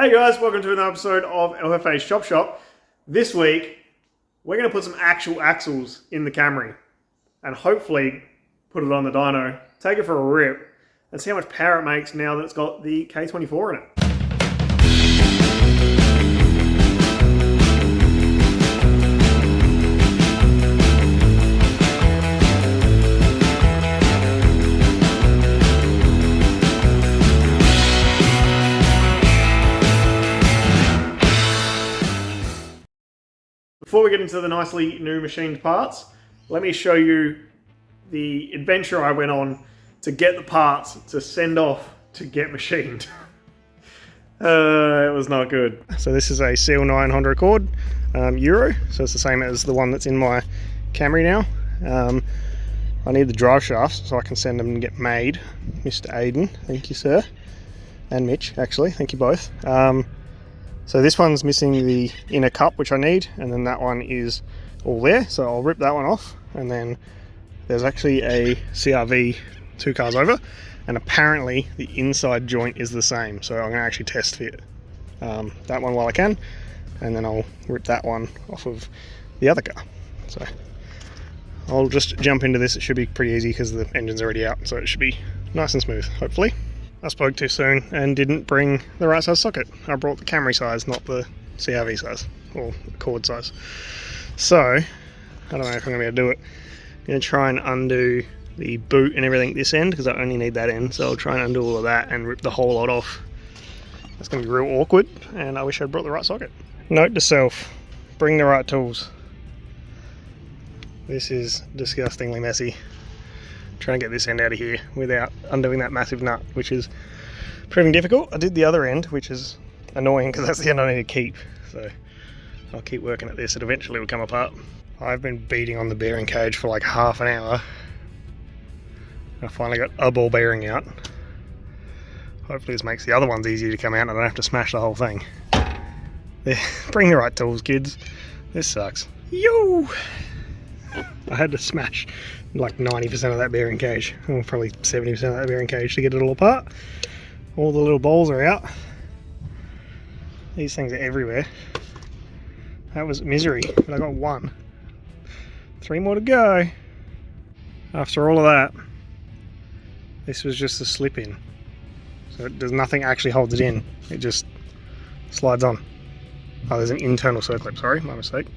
Hey guys, welcome to another episode of LFA's Shop Shop. This week, we're going to put some actual axles in the Camry and hopefully put it on the dyno, take it for a rip, and see how much power it makes now that it's got the K24 in it. Before we get into the nicely new machined parts, let me show you the adventure I went on to get the parts to send off to get machined. It was not good. So this is a CL9 Honda Accord Euro, so it's the same as the one that's in my Camry now. I need the drive shafts so I can send them and get made. Mr. Aiden, thank you sir. And Mitch, actually, thank you both. So this one's missing the inner cup, which I need, and then that one is all there. So I'll rip that one off, and then there's actually a CRV 2 cars over, and apparently the inside joint is the same. So I'm going to actually test fit that one while I can, and then I'll rip that one off of the other car. So I'll just jump into this. It should be pretty easy because the engine's already out, so it should be nice and smooth, hopefully. I spoke too soon and didn't bring the right size socket. I brought the Camry size, not the CRV size, or Accord size. So, I don't know if I'm going to be able to do it. I'm going to try and undo the boot and everything this end, because I only need that end, so I'll try and undo all of that and rip the whole lot off. That's going to be real awkward, and I wish I'd brought the right socket. Note to self, bring the right tools. This is disgustingly messy. Trying to get this end out of here without undoing that massive nut, which is proving difficult. I did the other end, which is annoying because that's the end I need to keep. So I'll keep working at this. It eventually will come apart. I've been beating on the bearing cage for like half an hour. I finally got a ball bearing out. Hopefully this makes the other ones easier to come out and I don't have to smash the whole thing. Yeah, bring the right tools, kids. This sucks. Yo! I had to smash like 90% of that bearing cage, or probably 70% of that bearing cage to get it all apart. All the little balls are out. These things are everywhere. That was misery, but I got one. 3 more to go. After all of that, this was just a slip in. So there's nothing actually holds it in. It just slides on. Oh, there's an internal circlip, sorry, my mistake.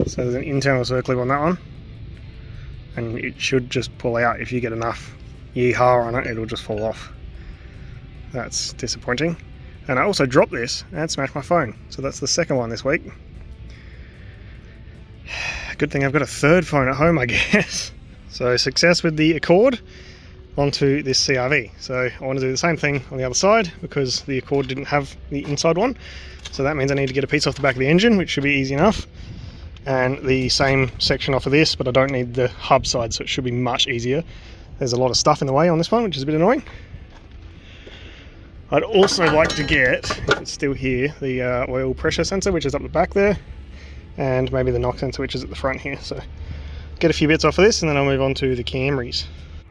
So there's an internal circlip on that one, and it should just pull out. If you get enough yeehaw on it, it'll just fall off. That's disappointing. And I also dropped this and smashed my phone, so that's the second one this week. Good thing I've got a third phone at home, I guess. So success with the Accord, onto this CRV. So I want to do the same thing on the other side because the Accord didn't have the inside one, so that means I need to get a piece off the back of the engine, which should be easy enough, and the same section off of this, but I don't need the hub side, so it should be much easier. There's a lot of stuff in the way on this one, which is a bit annoying. I'd also like to get, if it's still here, the oil pressure sensor, which is up the back there, and maybe the knock sensor, which is at the front here. So get a few bits off of this, and then I'll move on to the Camrys.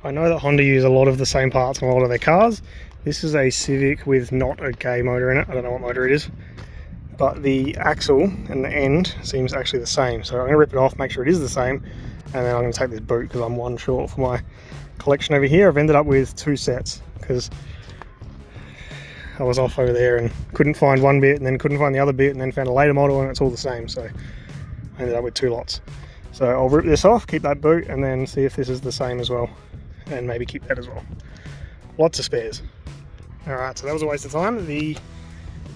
I know that Honda use a lot of the same parts on a lot of their cars. This is a Civic with not a K motor in it. I don't know what motor it is, but the axle and the end seems actually the same. So I'm going to rip it off, make sure it is the same, and then I'm going to take this boot because I'm one short for my collection over here. I've ended up with 2 sets because I was off over there and couldn't find one bit, and then couldn't find the other bit, and then found a later model and it's all the same. So I ended up with 2 lots. So I'll rip this off, keep that boot, and then see if this is the same as well, and maybe keep that as well. Lots of spares. Alright, so that was a waste of time. The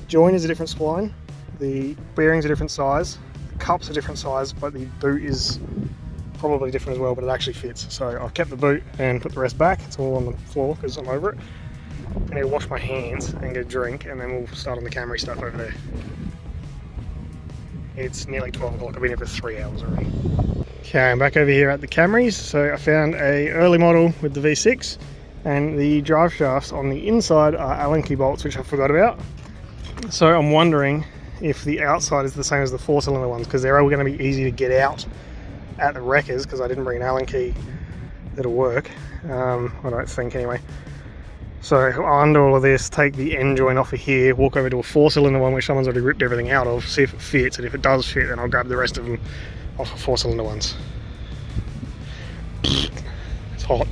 joint is a different spline, the bearings are different size, the cups are different size, but the boot is probably different as well, but it actually fits. So I've kept the boot and put the rest back. It's all on the floor because I'm over it. I need to wash my hands and get a drink, and then we'll start on the Camry stuff over there. It's nearly 12 o'clock, I've been here for 3 hours already. Okay, I'm back over here at the Camrys. So I found a early model with the V6, and the drive shafts on the inside are Allen key bolts, which I forgot about. So I'm wondering if the outside is the same as the 4-cylinder ones, because they're all going to be easy to get out at the wreckers, because I didn't bring an Allen key that'll work. I don't think anyway. So I'll undo all of this, take the end joint off of here, walk over to a 4-cylinder one which someone's already ripped everything out of, see if it fits, and if it does fit then I'll grab the rest of them off of 4-cylinder ones. It's hot.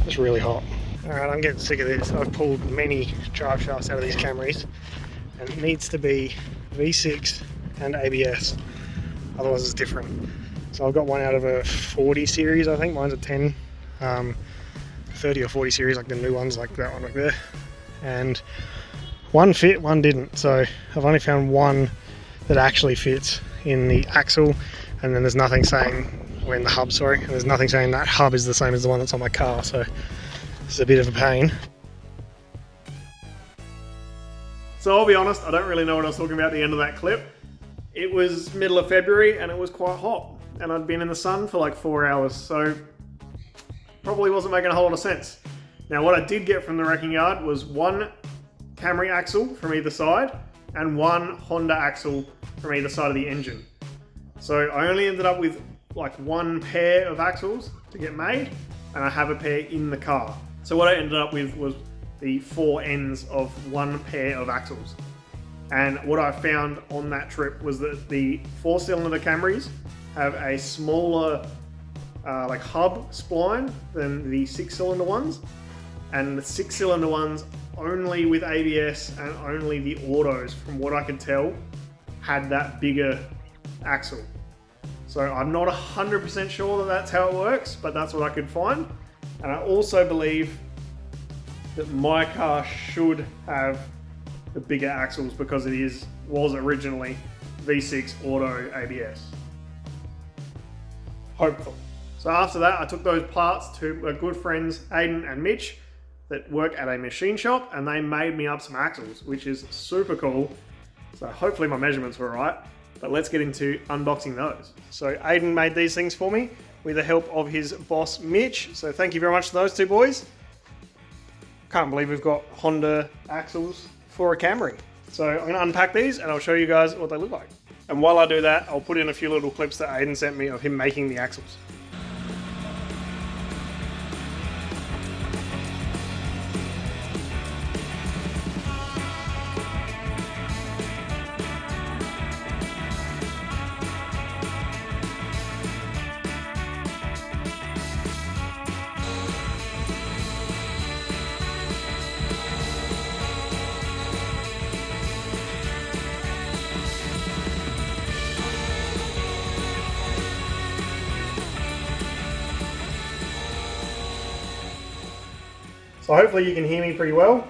It's really hot. Alright, I'm getting sick of this. I've pulled many drive shafts out of these Camrys and it needs to be V6 and ABS, otherwise it's different. So I've got one out of a 40 series, I think, mine's a 10. 30 or 40 series, like the new ones, like that one right there, and one fit, one didn't. So I've only found one that actually fits in the axle, and then there's nothing saying we're in the hub, sorry, and there's nothing saying that hub is the same as the one that's on my car, so this is a bit of a pain. So I'll be honest, I don't really know what I was talking about at the end of that clip. It was middle of February and it was quite hot, and I'd been in the sun for like 4 hours, so probably wasn't making a whole lot of sense. Now what I did get from the wrecking yard was one Camry axle from either side and one Honda axle from either side of the engine. So I only ended up with like one pair of axles to get made, and I have a pair in the car. So what I ended up with was the 4 ends of one pair of axles. And what I found on that trip was that the 4-cylinder Camrys have a smaller like hub spline than the 6-cylinder ones, and the 6-cylinder ones only with ABS and only the autos, from what I could tell, had that bigger axle. So I'm not 100% sure that that's how it works, but that's what I could find. And I also believe that my car should have the bigger axles because it was originally V6 auto ABS. Hopefully. So after that, I took those parts to my good friends Aiden and Mitch that work at a machine shop, and they made me up some axles, which is super cool. So hopefully my measurements were right, but let's get into unboxing those. So Aiden made these things for me with the help of his boss Mitch. So thank you very much to those two boys. Can't believe we've got Honda axles for a Camry. So I'm gonna unpack these and I'll show you guys what they look like. And while I do that, I'll put in a few little clips that Aiden sent me of him making the axles. So hopefully you can hear me pretty well.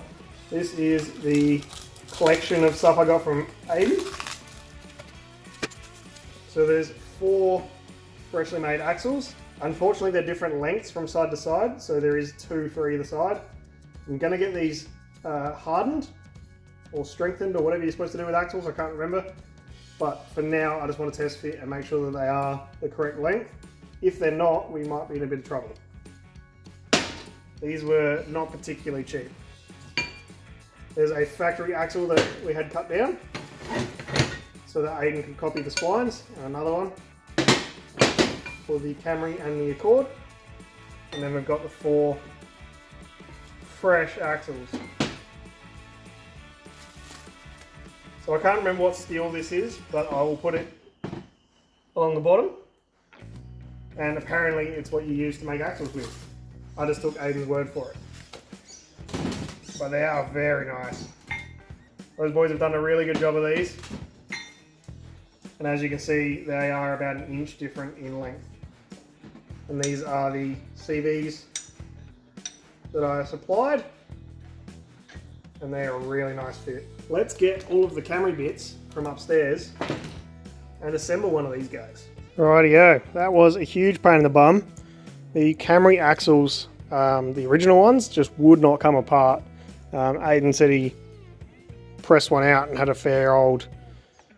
This is the collection of stuff I got from Aiden. So there's 4 freshly made axles. Unfortunately they're different lengths from side to side, so there is 2 for either side. I'm gonna get these hardened or strengthened or whatever you're supposed to do with axles, I can't remember. But for now I just want to test fit and make sure that they are the correct length. If they're not, we might be in a bit of trouble. These were not particularly cheap. There's a factory axle that we had cut down so that Aiden could copy the splines, and another one for the Camry and the Accord. And then we've got the 4 fresh axles. So I can't remember what steel this is, but I will put it along the bottom. And apparently it's what you use to make axles with. I just took Aiden's word for it. But they are very nice. Those boys have done a really good job of these. And as you can see, they are about 1 inch different in length. And these are the CVs that I supplied. And they are a really nice fit. Let's get all of the Camry bits from upstairs and assemble one of these guys. Rightio, that was a huge pain in the bum. The Camry axles, the original ones, just would not come apart. Aiden said he pressed one out and had a fair old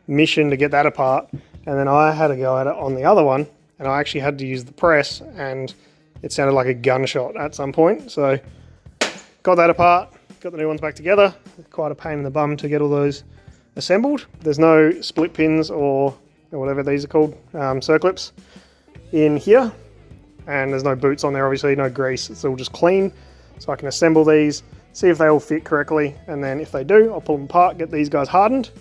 mission to get that apart. And then I had to go at it on the other one, and I actually had to use the press, and it sounded like a gunshot at some point. So got that apart, got the new ones back together. Quite a pain in the bum to get all those assembled. There's no split pins or whatever these are called, circlips in here. And there's no boots on there, obviously, no grease, it's all just clean. so I can assemble these, see if they all fit correctly, and then if they do, I'll pull them apart, get these guys hardened,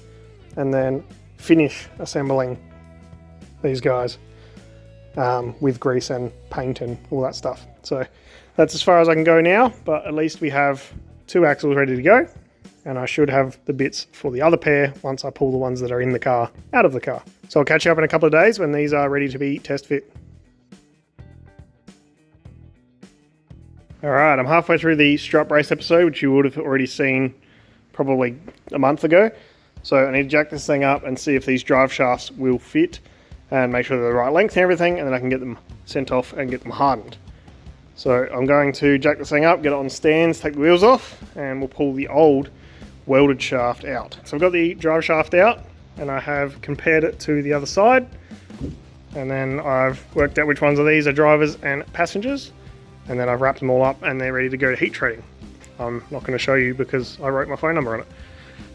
and then finish assembling these guys with grease and paint and all that stuff. So that's as far as I can go now, but at least we have 2 axles ready to go, and I should have the bits for the other pair once I pull the ones that are in the car out of the car. So I'll catch you up in a couple of days when these are ready to be test fit. Alright, I'm halfway through the strut brace episode, which you would have already seen probably a month ago. So I need to jack this thing up and see if these drive shafts will fit and make sure they're the right length and everything, and then I can get them sent off and get them hardened. So I'm going to jack this thing up, get it on stands, take the wheels off, and we'll pull the old welded shaft out. So I've got the drive shaft out, and I have compared it to the other side, and then I've worked out which ones of these are drivers and passengers, and then I've wrapped them all up and they're ready to go to heat treating. I'm not going to show you because I wrote my phone number on it.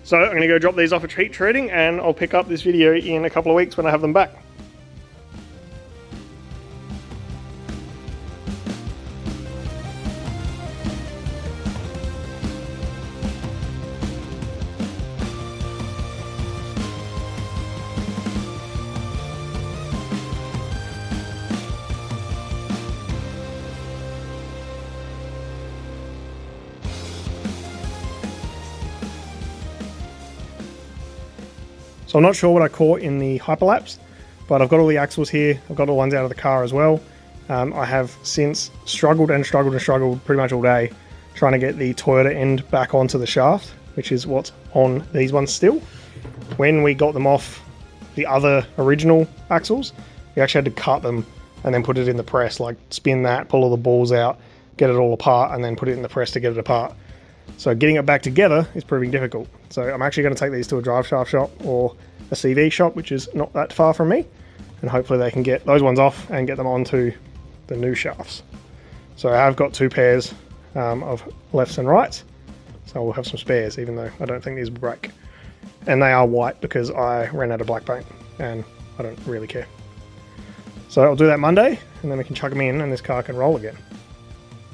So I'm going to go drop these off at heat treating, and I'll pick up this video in a couple of weeks when I have them back. So I'm not sure what I caught in the hyperlapse, but I've got all the axles here. I've got all the ones out of the car as well. I have since struggled pretty much all day trying to get the Toyota end back onto the shaft, which is what's on these ones still. When we got them off the other original axles, we actually had to cut them and then put it in the press, like spin that, pull all the balls out, get it all apart, and then put it in the press to get it apart. So getting it back together is proving difficult. So I'm actually going to take these to a drive shaft shop or a CV shop, which is not that far from me, and hopefully they can get those ones off and get them onto the new shafts. So I have got 2 pairs of lefts and rights, so we'll have some spares, even though I don't think these will break. And they are white because I ran out of black paint and I don't really care. So I'll do that Monday, and then we can chuck them in and this car can roll again.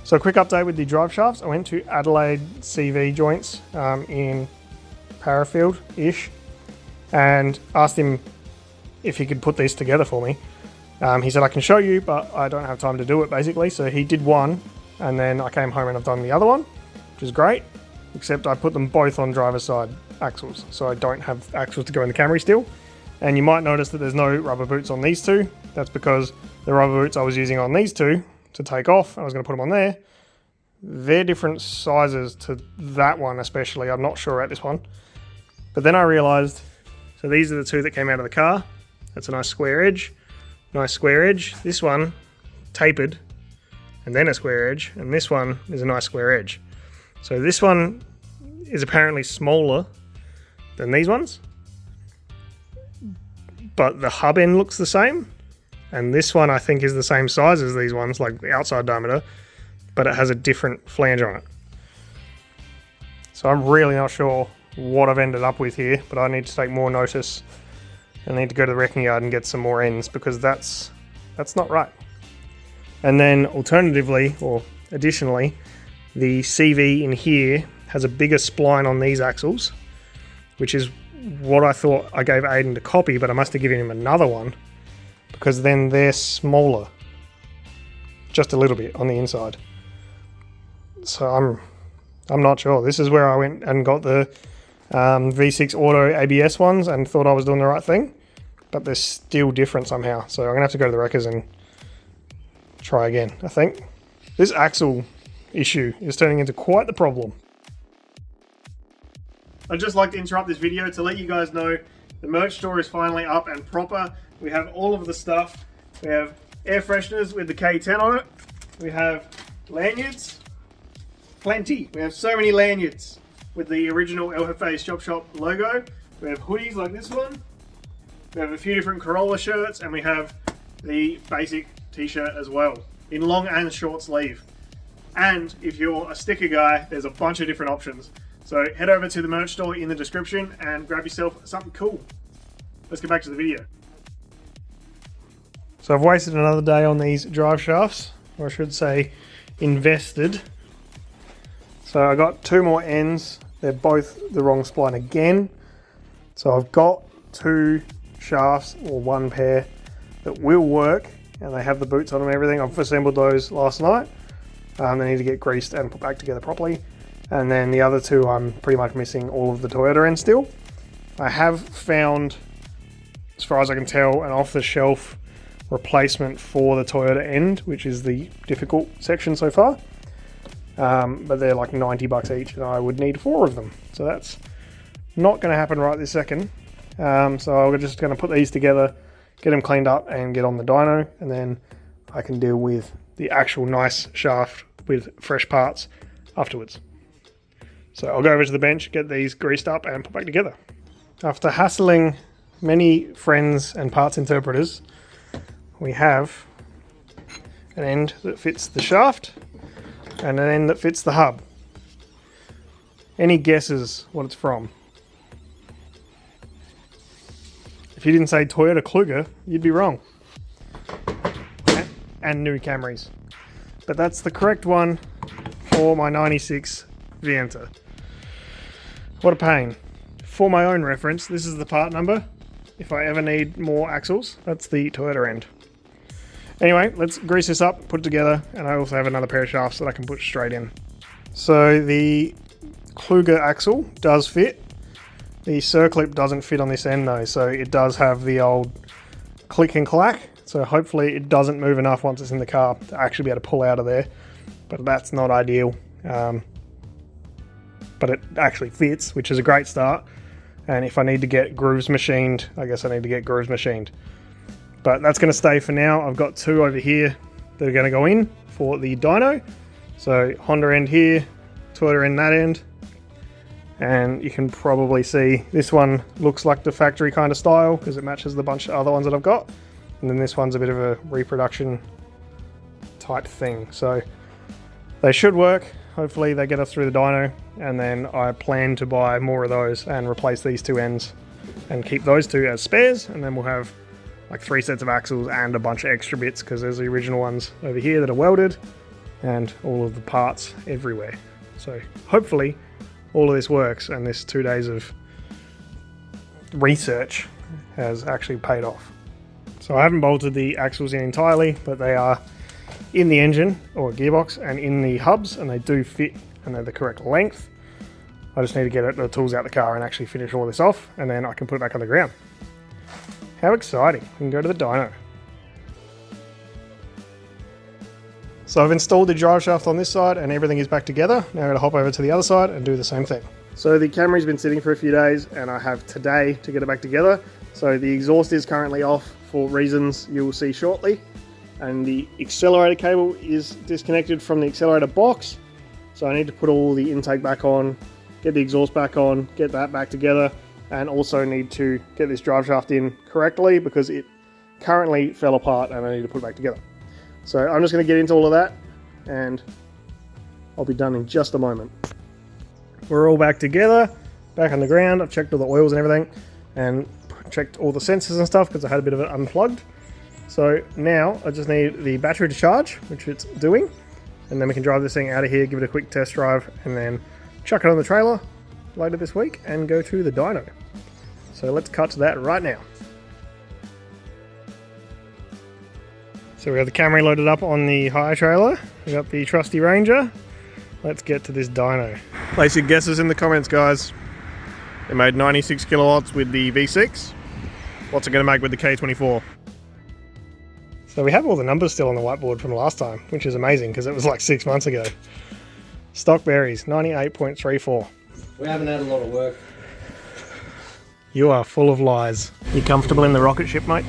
So a quick update with the drive shafts. I went to Adelaide CV joints in Parafield-ish and asked him if he could put these together for me. He said, I can show you, but I don't have time to do it, basically. So he did one, and then I came home and I've done the other one, which is great, except I put them both on driver's side axles. So I don't have axles to go in the Camry still. And you might notice that there's no rubber boots on these 2. That's because the rubber boots I was using on these 2 to take off, I was going to put them on there. They're different sizes to that one especially. I'm not sure at this one. But then I realized, so these are the 2 that came out of the car. That's a nice square edge. Nice square edge. This one tapered and then a square edge, and this one is a nice square edge. So this one is apparently smaller than these ones, but the hub end looks the same. And this one I think is the same size as these ones, like the outside diameter, but it has a different flange on it. So I'm really not sure what I've ended up with here, but I need to take more notice. I need to go to the wrecking yard and get some more ends, because that's not right. And then alternatively, or additionally, the CV in here has a bigger spline on these axles, which is what I thought I gave Aiden to copy, but I must have given him another one, because then they're smaller, just a little bit on the inside. So I'm not sure. This is where I went and got the V6 Auto ABS ones and thought I was doing the right thing, but they're still different somehow. So I'm gonna have to go to the wreckers and try again, I think. This axle issue is turning into quite the problem. I'd just like to interrupt this video to let you guys know the merch store is finally up and proper. We have all of the stuff. We have air fresheners with the K10 on it. We have lanyards, plenty. We have so many lanyards with the original El Jefe Chop Shop logo. We have hoodies like this one. We have a few different Corolla shirts, and we have the basic t-shirt as well, in long and short sleeve. And if you're a sticker guy, there's a bunch of different options. So head over to the merch store in the description and grab yourself something cool. Let's get back to the video. So I've wasted another day on these drive shafts, or I should say invested So I got 2 more ends. They're both the wrong spline again. So I've got 2 shafts, or 1 pair, that will work, and they have the boots on them and everything. I've assembled those last night. They need to get greased and put back together properly. And then the other 2, I'm pretty much missing all of the Toyota ends still. I have found, as far as I can tell, an off-the-shelf replacement for the Toyota end, which is the difficult section so far. But they're like 90 bucks each, and I would need 4 of them. So that's not going to happen right this second. So I'm just going to put these together, get them cleaned up, and get on the dyno, and then I can deal with the actual nice shaft with fresh parts afterwards. So I'll go over to the bench, get these greased up, and put back together. After hassling many friends and parts interpreters, we have an end that fits the shaft and an end that fits the hub. Any guesses what it's from? If you didn't say Toyota Kluger, you'd be wrong. And new Camrys. But that's the correct one for my 96 Vienta. What a pain. For my own reference, this is the part number. If I ever need more axles, that's the Toyota end. Anyway, let's grease this up, put it together, and I also have another pair of shafts that I can put straight in. So the Kluger axle does fit. The circlip doesn't fit on this end though, so it does have the old click and clack. So hopefully it doesn't move enough once it's in the car to actually be able to pull out of there. But that's not ideal. But it actually fits, which is a great start. And if I need to get grooves machined, I guess I need to get grooves machined. But that's going to stay for now. I've got 2 over here that are going to go in for the dyno. So Honda end here, Toyota end that end. And you can probably see this one looks like the factory kind of style because it matches the bunch of other ones that I've got. And then this one's a bit of a reproduction type thing. So they should work. Hopefully they get us through the dyno, and then I plan to buy more of those and replace these 2 ends and keep those 2 as spares, and then we'll have like 3 sets of axles and a bunch of extra bits because there's the original ones over here that are welded and all of the parts everywhere. So hopefully all of this works, and this 2 days of research has actually paid off. So I haven't bolted the axles in entirely, but they are in the engine or gearbox and in the hubs, and they do fit and they're the correct length. I just need to get the tools out the car and actually finish all this off, and then I can put it back on the ground. How exciting. We can go to the dyno. So I've installed the drive shaft on this side and everything is back together. Now I'm going to hop over to the other side and do the same thing. So the Camry's been sitting for a few days and I have today to get it back together. So the exhaust is currently off for reasons you will see shortly. And the accelerator cable is disconnected from the accelerator box. So I need to put all the intake back on, get the exhaust back on, get that back together, and also need to get this drive shaft in correctly because it currently fell apart and I need to put it back together. So I'm just going to get into all of that and I'll be done in just a moment. We're all back together, back on the ground. I've checked all the oils and everything and checked all the sensors and stuff because I had a bit of it unplugged. So now I just need the battery to charge, which it's doing, and then we can drive this thing out of here, give it a quick test drive, and then chuck it on the trailer later this week and go to the dyno. So let's cut to that right now. So we have the Camry loaded up on the high trailer. We got the trusty Ranger. Let's get to this dyno. Place your guesses in the comments, guys. It made 96 kilowatts with the V6. What's it going to make with the K24? So we have all the numbers still on the whiteboard from last time, which is amazing because it was like 6 months ago. Stock berries, 98.34. We haven't had a lot of work. You are full of lies. You comfortable in the rocket ship, mate?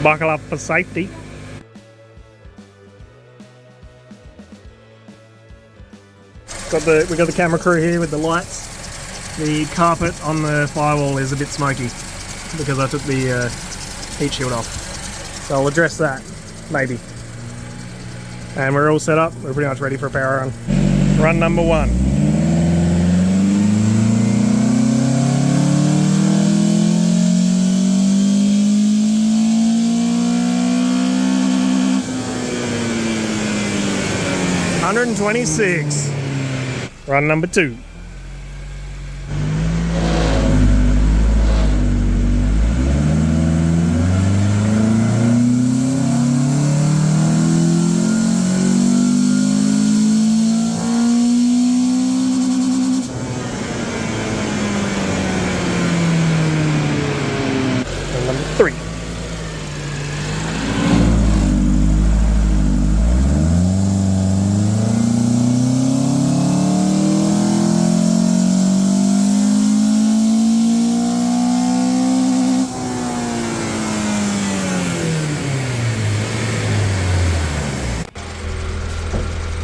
Buckle up for safety. We got the camera crew here with the lights. The carpet on the firewall is a bit smoky because I took the heat shield off. So I'll address that, maybe. And we're all set up. We're pretty much ready for a power run. Run number 1. 126. Run number 2. Run number 3.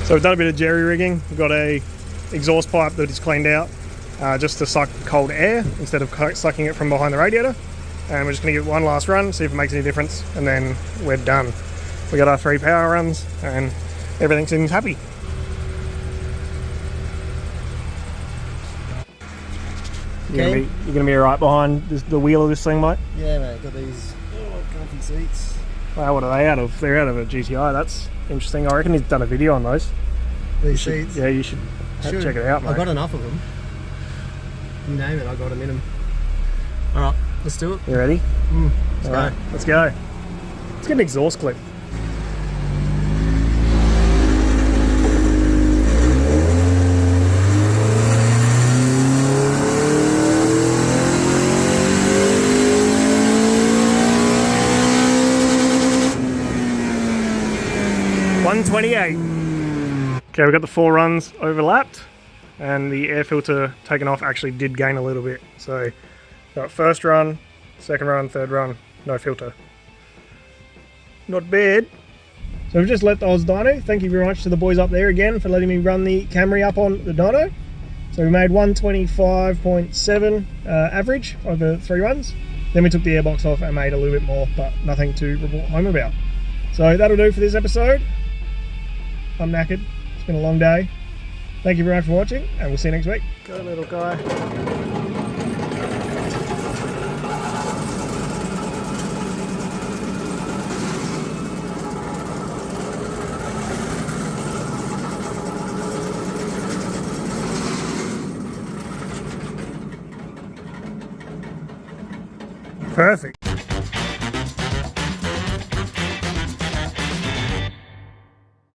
So we've done a bit of jerry rigging. We've got a exhaust pipe that is cleaned out just to suck cold air instead of sucking it from behind the radiator. And we're just going to give it one last run, see if it makes any difference, and then we're done. We got our 3 power runs and everything seems happy. You're gonna be right behind the wheel of this thing, mate? Yeah, mate, got these comfy seats. Wow, what are they out of? They're out of a GTI. That's interesting. I reckon he's done a video on those. These seats? Yeah, you should check it out, mate. I've got enough of them. You name it, I got them in them. Alright, let's do it. You ready? Let's Alright, go. let's go. Let's get an exhaust clip. $128. Okay, we've got the 4 runs overlapped and the air filter taken off actually did gain a little bit. So got first run, second run, third run, no filter. Not bad. So we've just left Oz Dyno. Thank you very much to the boys up there again for letting me run the Camry up on the dyno. So we made 125.7 average over 3 runs. Then we took the airbox off and made a little bit more, but nothing to report home about. So that'll do for this episode. I'm knackered. It's been a long day. Thank you very much for watching, and we'll see you next week. Go, little guy. Perfect.